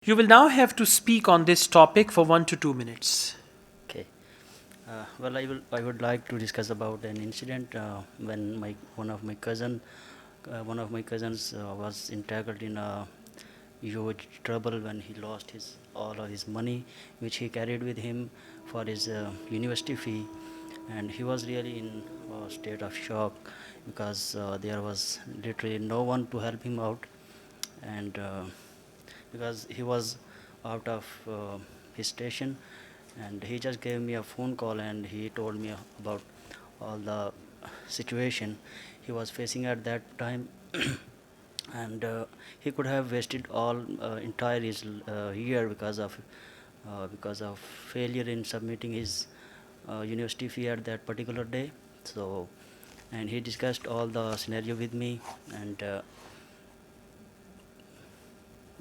You will now have to speak on this topic for 1 to 2 minutes. Okay. Well, I would like to discuss about an incident when one of my cousins was entangled in a huge trouble when he lost his all of his money, which he carried with him for his university fee, and he was really in a state of shock because there was literally no one to help him out, and because he was out of his station, and he just gave me a phone call and he told me about all the situation he was facing at that time. And he could have wasted all entire his year because of failure in submitting his university fee at that particular day. So, and he discussed all the scenario with me, and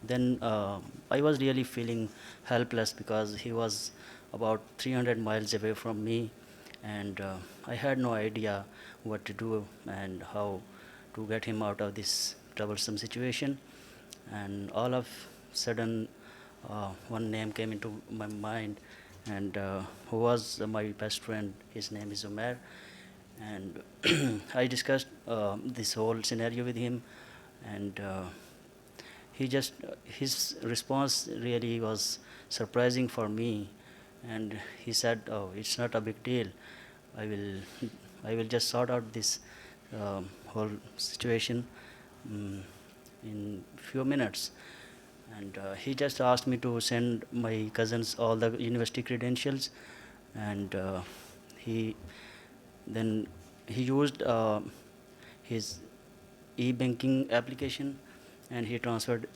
then I was really feeling helpless because he was about 300 miles away from me, and I had no idea what to do and how to get him out of this troublesome situation. And all of sudden, one name came into my mind, and who was my best friend. His name is Umair, and I discussed this whole scenario with him, and his response really was surprising for me, and he said, "Oh, it's not a big deal. I will I will just sort out this whole situation um, in few minutes." And he just asked me to send my cousins all the university credentials, and he then he used his e-banking application, and he transferred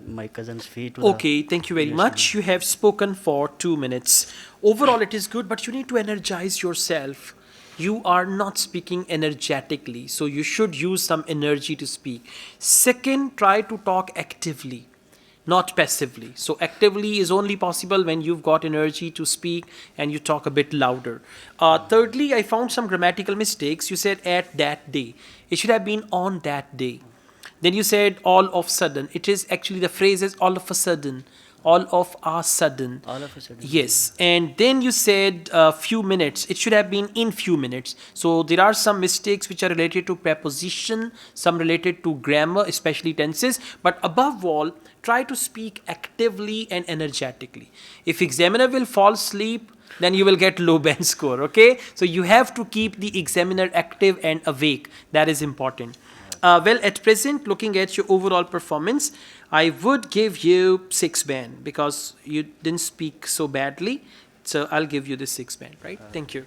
my cousin's fee to the Okay, thank you very university. much. You have spoken for 2 minutes. Overall, it is good, but you need to energize yourself. You are not speaking energetically, so you should use some energy to speak. Second, try to talk actively, not passively. So, actively is only possible when you've got energy to speak and you talk a bit louder. Thirdly, I found some grammatical mistakes. You said at that day, it should have been on that day. Then you said all of sudden. It is actually the phrase is all of a sudden. All of a sudden. All of a sudden, Yes. And then you said a few minutes. It should have been in few minutes. So there are some mistakes which are related to preposition, some related to grammar, especially tenses. But above all, try to speak actively and energetically. If examiner will fall asleep, then you will get low band score. Okay, so you have to keep the examiner active and awake. That is important. Well, at present, looking at your overall performance, I would give you 6 band because you didn't speak so badly. So I'll give you the 6 band, right? Thank you.